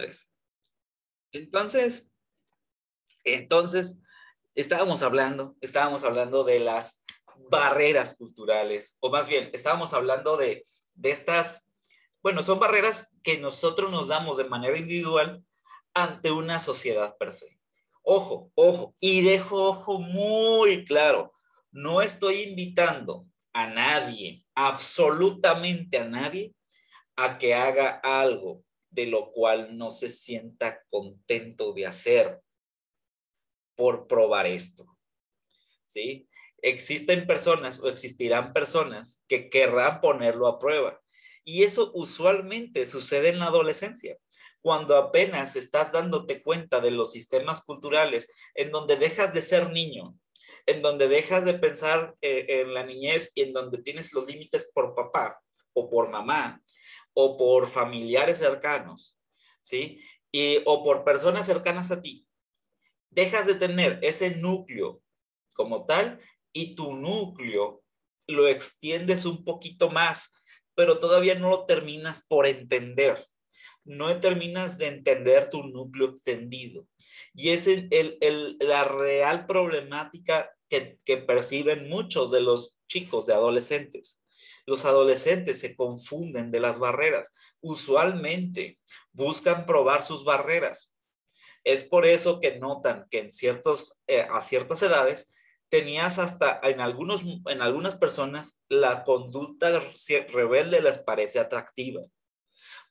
13. Entonces, estábamos hablando de las barreras culturales, o más bien, estábamos hablando de estas, bueno, son barreras que nosotros nos damos de manera individual ante una sociedad per se. Ojo, ojo, y dejo ojo muy claro, no estoy invitando a nadie, absolutamente a nadie, a que haga algo de lo cual no se sienta contento de hacer por probar esto, ¿sí? Existen personas o existirán personas que querrán ponerlo a prueba. Y eso usualmente sucede en la adolescencia, cuando apenas estás dándote cuenta de los sistemas culturales, en donde dejas de ser niño, en donde dejas de pensar en la niñez y en donde tienes los límites por papá o por mamá o por familiares cercanos, ¿sí? O por personas cercanas a ti. Dejas de tener ese núcleo como tal y tu núcleo lo extiendes un poquito más, pero todavía no lo terminas por entender. No terminas de entender tu núcleo extendido. Y esa es la real problemática que perciben muchos de los chicos, de adolescentes. Los adolescentes se confunden de las barreras. Usualmente buscan probar sus barreras. Es por eso que notan que a ciertas edades tenías hasta en algunas personas la conducta rebelde les parece atractiva.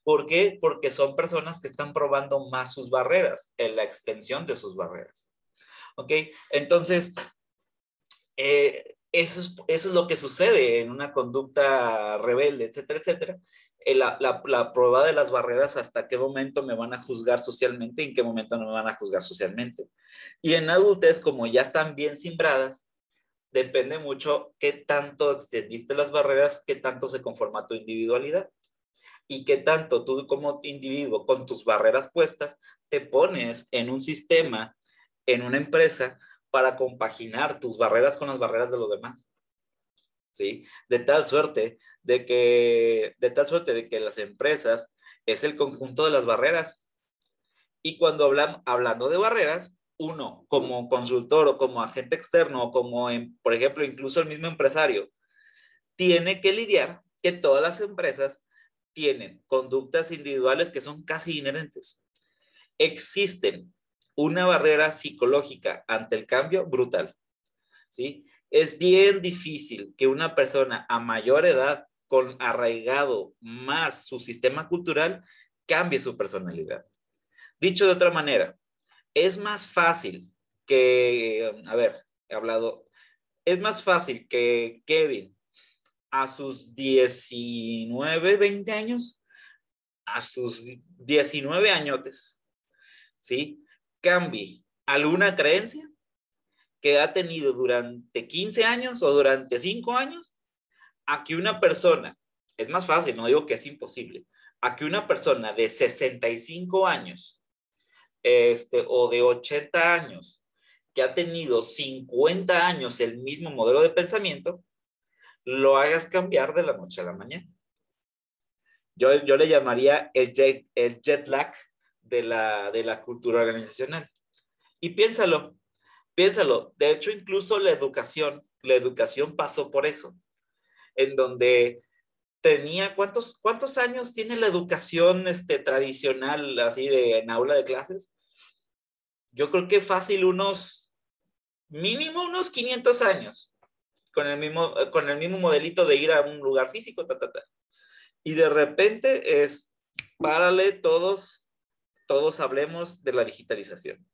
¿Por qué? Porque son personas que están probando más sus barreras, en la extensión de sus barreras. ¿Ok? Entonces, eso es lo que sucede en una conducta rebelde, etcétera, etcétera. La prueba de las barreras, hasta qué momento me van a juzgar socialmente y en qué momento no me van a juzgar socialmente. Y en adultez, como ya están bien simbradas, depende mucho qué tanto extendiste las barreras, qué tanto se conforma tu individualidad y qué tanto tú como individuo con tus barreras puestas te pones en un sistema, en una empresa, para compaginar tus barreras con las barreras de los demás. ¿Sí? De tal suerte de que las empresas es el conjunto de las barreras. Y cuando hablando de barreras, uno como consultor o como agente externo o como, por ejemplo, incluso el mismo empresario, tiene que lidiar que todas las empresas tienen conductas individuales que son casi inherentes. Existen una barrera psicológica ante el cambio brutal, ¿sí? Es bien difícil que una persona a mayor edad, con arraigado más su sistema cultural, cambie su personalidad. Dicho de otra manera, es más fácil es más fácil que Kevin a sus 19, 20 años, a sus 19 añotes, ¿sí? Cambie alguna creencia que ha tenido durante 15 años o durante 5 años, a que una persona, es más fácil, no digo que es imposible, a que una persona de 65 años o de 80 años, que ha tenido 50 años el mismo modelo de pensamiento, lo hagas cambiar de la noche a la mañana. Yo le llamaría el jet lag de la cultura organizacional. Y piénsalo. De hecho, incluso la educación pasó por eso, en donde tenía, ¿cuántos años tiene la educación tradicional, así en aula de clases? Yo creo que fácil mínimo unos 500 años, con el mismo modelito de ir a un lugar físico, Y de repente párale, todos hablemos de la digitalización.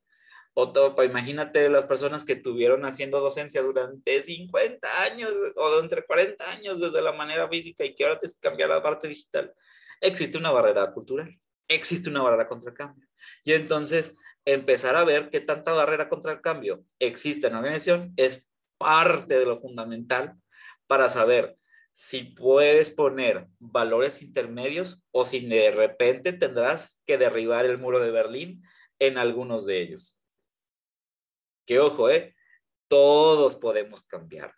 Imagínate las personas que tuvieron haciendo docencia durante 50 años o entre 40 años desde la manera física y que ahora te cambia la parte digital. Existe una barrera cultural, existe una barrera contra el cambio. Y entonces empezar a ver qué tanta barrera contra el cambio existe en la organización es parte de lo fundamental para saber si puedes poner valores intermedios o si de repente tendrás que derribar el muro de Berlín en algunos de ellos. Que ojo, todos podemos cambiar.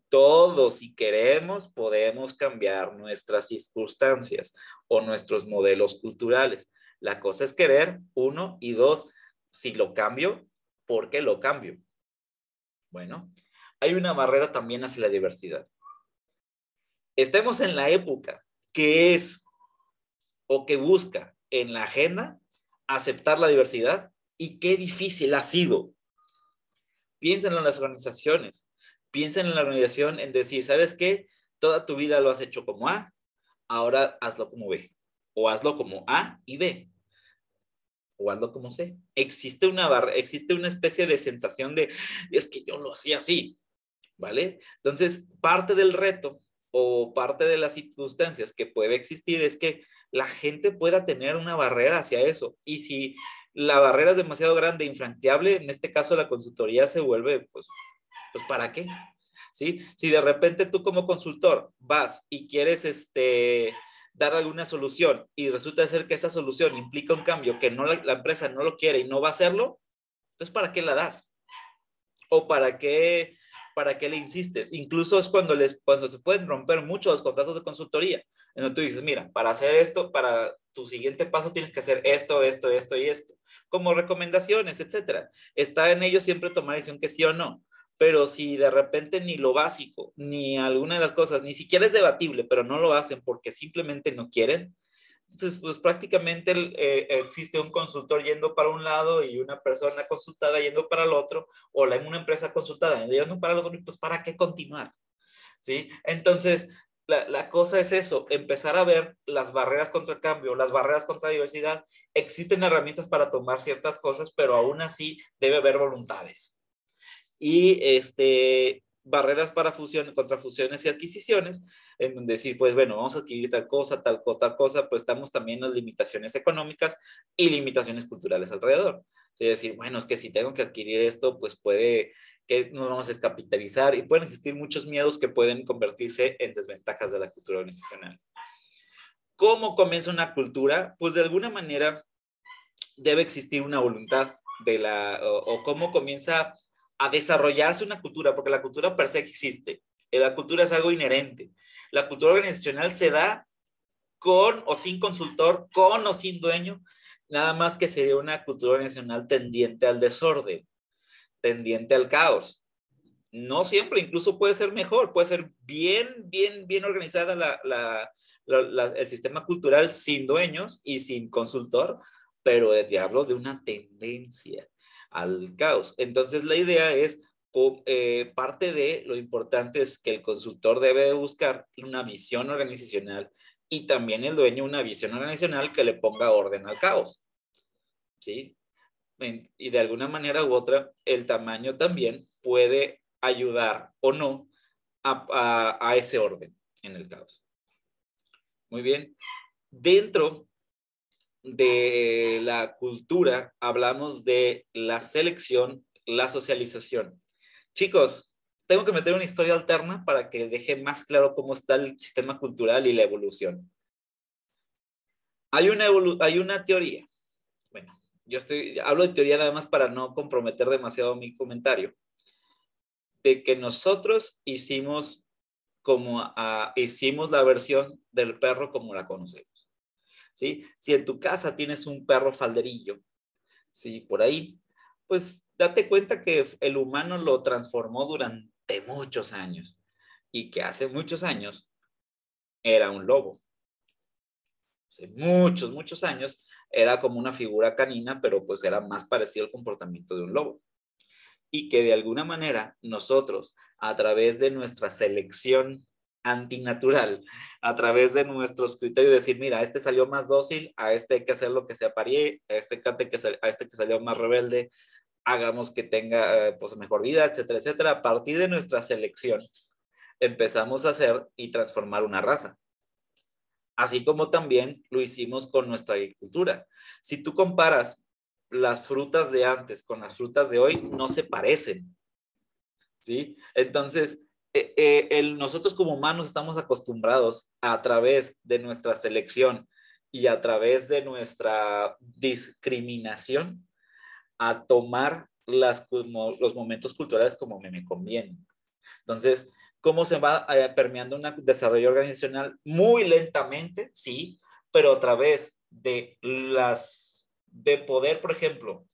Todos, si queremos, podemos cambiar nuestras circunstancias o nuestros modelos culturales. La cosa es querer, uno, y dos, si lo cambio, ¿por qué lo cambio? Bueno, hay una barrera también hacia la diversidad. Estemos en la época que es o que busca en la agenda aceptar la diversidad, y qué difícil ha sido. Piensen en las organizaciones, piensen en la organización en decir, ¿sabes qué? Toda tu vida lo has hecho como A, ahora hazlo como B, o hazlo como A y B, o hazlo como C. Existe una especie de sensación de, es que yo lo hacía así, ¿vale? Entonces, parte del reto o parte de las circunstancias que puede existir es que la gente pueda tener una barrera hacia eso. Y si la barrera es demasiado grande, infranqueable, en este caso la consultoría se vuelve, pues ¿para qué? ¿Sí? Si de repente tú como consultor vas y quieres dar alguna solución y resulta ser que esa solución implica un cambio que no la empresa no lo quiere y no va a hacerlo, entonces ¿para qué la das? ¿O para qué le insistes? Incluso es cuando se pueden romper muchos los contratos de consultoría, en donde tú dices, mira, para hacer esto, para tu siguiente paso tienes que hacer esto, esto, esto y esto, como recomendaciones, etcétera. Está en ellos siempre tomar decisión que sí o no. Pero si de repente ni lo básico, ni alguna de las cosas, ni siquiera es debatible, pero no lo hacen porque simplemente no quieren, entonces, pues prácticamente existe un consultor yendo para un lado y una persona consultada yendo para el otro, o una empresa consultada yendo para el otro, y pues ¿para qué continuar? ¿Sí? Entonces, la cosa es eso, empezar a ver las barreras contra el cambio, las barreras contra la diversidad. Existen herramientas para tomar ciertas cosas, pero aún así debe haber voluntades. Y barreras para fusiones, contra fusiones y adquisiciones, en donde sí, pues bueno, vamos a adquirir tal cosa, tal cosa, pues estamos también en las limitaciones económicas y limitaciones culturales alrededor. Es decir, bueno, es que si tengo que adquirir esto, pues puede que nos vamos a descapitalizar y pueden existir muchos miedos que pueden convertirse en desventajas de la cultura organizacional. ¿Cómo comienza una cultura? Pues de alguna manera debe existir una voluntad o cómo comienza a desarrollarse una cultura, porque la cultura per se existe. La cultura es algo inherente. La cultura organizacional se da con o sin consultor, con o sin dueño, nada más que sería una cultura organizacional tendiente al desorden, tendiente al caos. No siempre, incluso puede ser mejor, puede ser bien organizada el sistema cultural sin dueños y sin consultor, pero te hablo de una tendencia al caos. Entonces la idea es, parte de lo importante es que el consultor debe buscar una visión organizacional y también el dueño una visión organizacional que le ponga orden al caos, ¿sí? Y de alguna manera u otra, el tamaño también puede ayudar o no a ese orden en el caos. Muy bien. Dentro de la cultura hablamos de la selección, la socialización. Chicos, tengo que meter una historia alterna para que deje más claro cómo está el sistema cultural y la evolución. Hay una teoría. Bueno, hablo de teoría nada más para no comprometer demasiado mi comentario, de que nosotros hicimos la versión del perro como la conocemos, ¿sí? Si en tu casa tienes un perro falderillo, ¿sí? Por ahí, pues date cuenta que el humano lo transformó durante muchos años y que hace muchos años era un lobo. Hace muchos años era como una figura canina, pero pues era más parecido al comportamiento de un lobo. Y que de alguna manera nosotros, a través de nuestra selección antinatural, a través de nuestros criterios, decir, mira, a este salió más dócil, a este hay que hacer lo que se aparie, a este que salió más rebelde, hagamos que tenga pues mejor vida, etcétera, etcétera. A partir de nuestra selección, empezamos a hacer y transformar una raza. Así como también lo hicimos con nuestra agricultura. Si tú comparas las frutas de antes con las frutas de hoy, no se parecen, ¿sí? Entonces, nosotros como humanos estamos acostumbrados a través de nuestra selección y a través de nuestra discriminación a tomar los momentos culturales como me convienen. Entonces, ¿cómo se va permeando un desarrollo organizacional? Muy lentamente, sí, pero a través de poder, por ejemplo,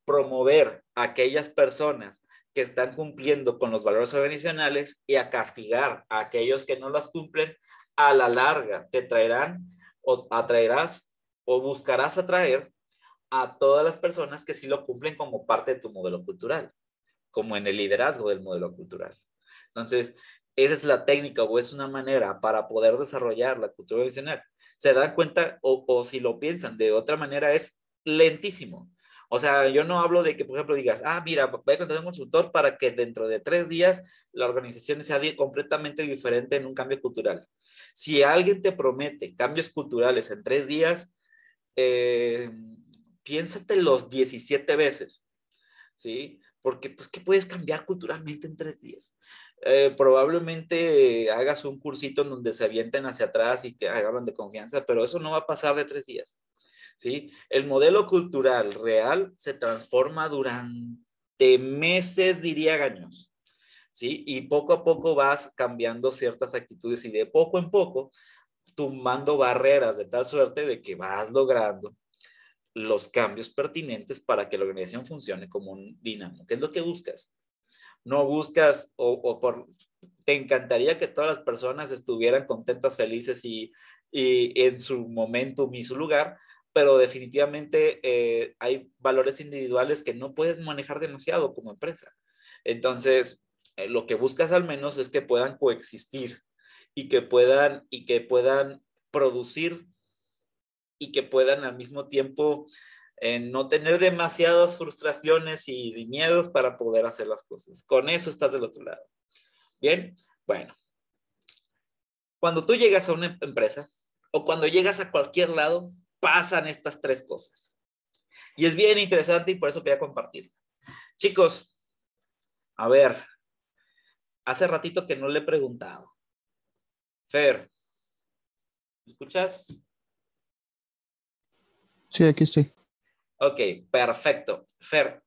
promover a aquellas personas que están cumpliendo con los valores organizacionales y a castigar a aquellos que no las cumplen, a la larga te traerán o atraerás o buscarás atraer a todas las personas que sí lo cumplen como parte de tu modelo cultural, como en el liderazgo del modelo cultural. Entonces, esa es la técnica o es una manera para poder desarrollar la cultura organizacional. Se dan cuenta o si lo piensan de otra manera es lentísimo. O sea, yo no hablo de que, por ejemplo, digas, mira, voy a contratar un consultor para que dentro de 3 días la organización sea completamente diferente en un cambio cultural. Si alguien te promete cambios culturales en 3 días, eh, piénsate los 17 veces, ¿sí? Porque, pues, ¿qué puedes cambiar culturalmente en 3 días? Probablemente hagas un cursito en donde se avienten hacia atrás y te agarran de confianza, pero eso no va a pasar de 3 días, ¿sí? El modelo cultural real se transforma durante meses, diría años, ¿sí? Y poco a poco vas cambiando ciertas actitudes y de poco en poco tumbando barreras de tal suerte de que vas logrando los cambios pertinentes para que la organización funcione como un dinamo. ¿Qué es lo que buscas? No buscas te encantaría que todas las personas estuvieran contentas, felices y en su momento y su lugar, pero definitivamente hay valores individuales que no puedes manejar demasiado como empresa. Entonces, lo que buscas al menos es que puedan coexistir y que puedan producir y que puedan al mismo tiempo no tener demasiadas frustraciones y miedos para poder hacer las cosas. Con eso estás del otro lado. Bien, bueno, cuando tú llegas a una empresa o cuando llegas a cualquier lado, pasan estas 3 cosas. Y es bien interesante y por eso quería compartirlas. Chicos, a ver, hace ratito que no le he preguntado. Fer, ¿me escuchas? Sí, aquí estoy. Ok, perfecto. Fer,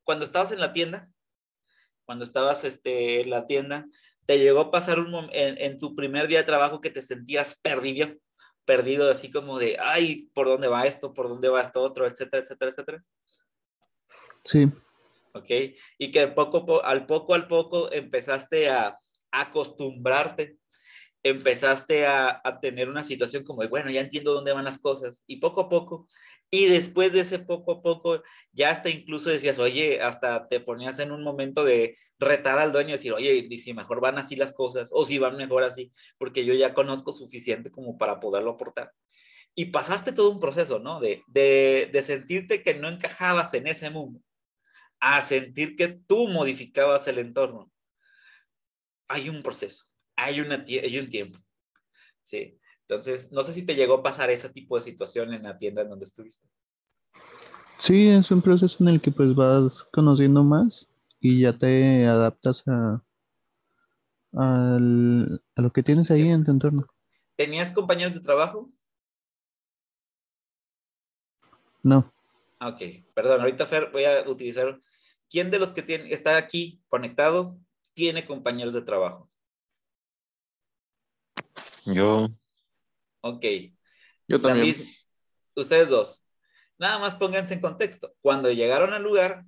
cuando estabas en la tienda, en la tienda, te llegó a pasar en tu primer día de trabajo que te sentías perdido, así como de, ay, ¿por dónde va esto? ¿Por dónde va esto otro? Etcétera, etcétera, etcétera. Sí, Ok, y que al poco empezaste a acostumbrarte, empezaste a tener una situación como, bueno, ya entiendo dónde van las cosas, y poco a poco, y después de ese poco a poco, ya hasta incluso decías, oye, hasta te ponías en un momento de retar al dueño y decir, oye, y si mejor van así las cosas, o si van mejor así, porque yo ya conozco suficiente como para poderlo aportar. Y pasaste todo un proceso, ¿no? De sentirte que no encajabas en ese mundo, a sentir que tú modificabas el entorno. Hay un proceso, hay un tiempo. Sí. Entonces, no sé si te llegó a pasar ese tipo de situación en la tienda en donde estuviste. sí, es un proceso en el que pues vas conociendo más y ya te adaptas a lo que Al tienes ahí sistema. en tu entorno. ¿Tenías compañeros de trabajo? No, Ok, perdón, ahorita Fer, voy a utilizar. ¿Quién de los que está aquí conectado tiene compañeros de trabajo? Yo, Ok, yo la también. misma. Ustedes dos. Nada más pónganse en contexto. Cuando llegaron al lugar,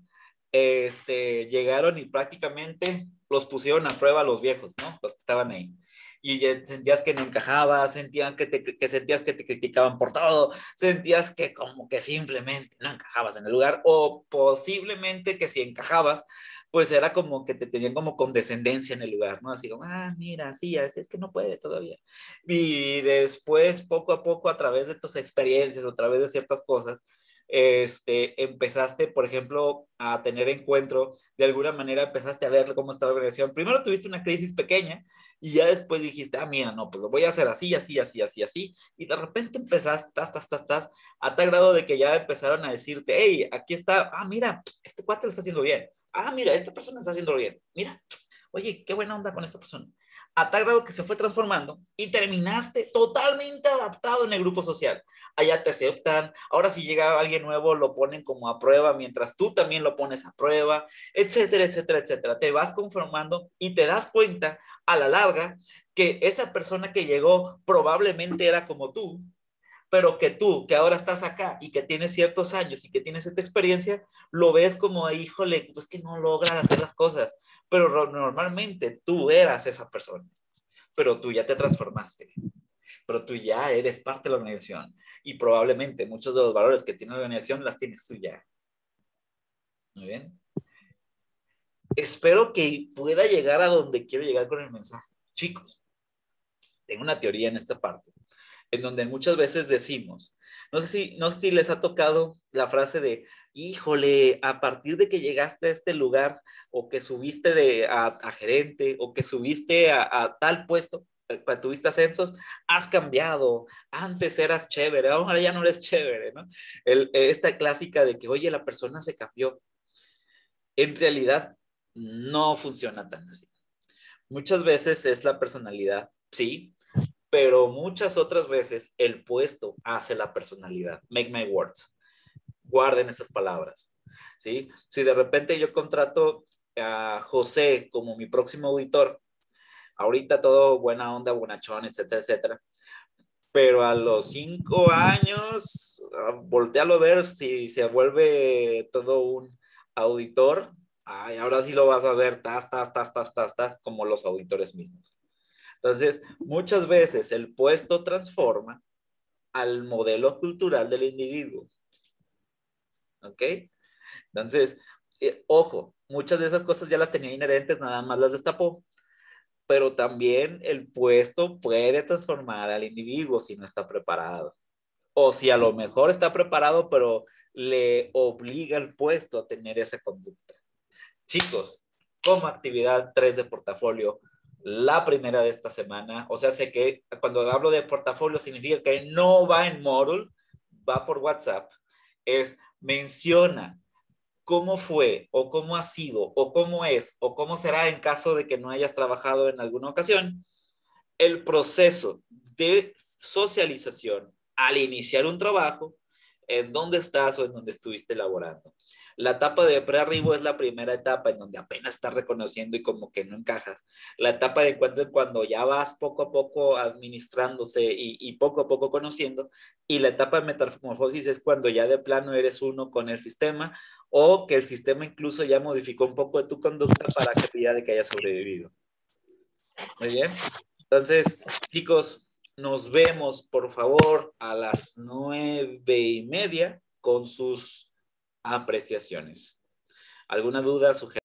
llegaron y prácticamente los pusieron a prueba los viejos, ¿no? Los que estaban ahí. Y sentías que no encajabas, sentías que te criticaban por todo, sentías que como que simplemente no encajabas en el lugar, o posiblemente que si encajabas, pues era como que te tenían como condescendencia en el lugar, ¿no? Así como, mira, sí, es que no puede todavía. Y después, poco a poco, a través de tus experiencias, a través de ciertas cosas, empezaste, por ejemplo, a tener encuentro, de alguna manera empezaste a ver cómo estaba la organización. Primero tuviste una crisis pequeña y ya después dijiste, mira, no, pues lo voy a hacer así, así, así, así, así. Y de repente empezaste, a tal grado de que ya empezaron a decirte, hey, aquí está, mira, este cuate lo está haciendo bien. Mira, esta persona está haciendo bien. Mira, oye, qué buena onda con esta persona. A tal grado que se fue transformando y terminaste totalmente adaptado en el grupo social. Allá te aceptan, ahora si llega alguien nuevo lo ponen como a prueba, mientras tú también lo pones a prueba, etcétera, etcétera, etcétera. Te vas conformando y te das cuenta a la larga que esa persona que llegó probablemente era como tú, pero que tú, que ahora estás acá y que tienes ciertos años y que tienes esta experiencia, lo ves como, híjole, pues que no logran hacer las cosas, pero normalmente tú eras esa persona, pero tú ya te transformaste, pero tú ya eres parte de la organización y probablemente muchos de los valores que tiene la organización las tienes tú ya. Muy bien. Espero que pueda llegar a donde quiero llegar con el mensaje. Chicos, tengo una teoría en esta parte, en donde muchas veces decimos, no sé si les ha tocado la frase de, híjole, a partir de que llegaste a este lugar o que subiste a gerente o que subiste a tal puesto, tuviste ascensos, has cambiado, antes eras chévere, ahora ya no eres chévere, ¿no? Esta clásica de que, oye, la persona se cambió. En realidad, no funciona tan así. Muchas veces es la personalidad, sí, pero muchas otras veces el puesto hace la personalidad. Make my words. Guarden esas palabras, ¿sí? Si de repente yo contrato a José como mi próximo auditor, ahorita todo buena onda, bonachón, etcétera, etcétera, pero a los 5 años, voltealo a ver si se vuelve todo un auditor. Ay, ahora sí lo vas a ver, como los auditores mismos. Entonces, muchas veces el puesto transforma al modelo cultural del individuo. ¿Ok? Entonces, ojo, muchas de esas cosas ya las tenía inherentes, nada más las destapó, pero también el puesto puede transformar al individuo si no está preparado. O si a lo mejor está preparado, pero le obliga el puesto a tener esa conducta. Chicos, como actividad 3 de portafolio, la primera de esta semana, o sea, sé que cuando hablo de portafolio significa que no va en módulo, va por WhatsApp, es menciona cómo fue o cómo ha sido o cómo es o cómo será en caso de que no hayas trabajado en alguna ocasión el proceso de socialización al iniciar un trabajo, en dónde estás o en dónde estuviste laborando. La etapa de pre-arribo es la primera etapa en donde apenas estás reconociendo y como que no encajas. La etapa de encuentro es cuando ya vas poco a poco administrándose y poco a poco conociendo. Y la etapa de metamorfosis es cuando ya de plano eres uno con el sistema o que el sistema incluso ya modificó un poco de tu conducta para que pida de que hayas sobrevivido. Muy bien. Entonces, chicos, nos vemos, por favor, a las 9:30 con sus apreciaciones. ¿Alguna duda, sugerencia?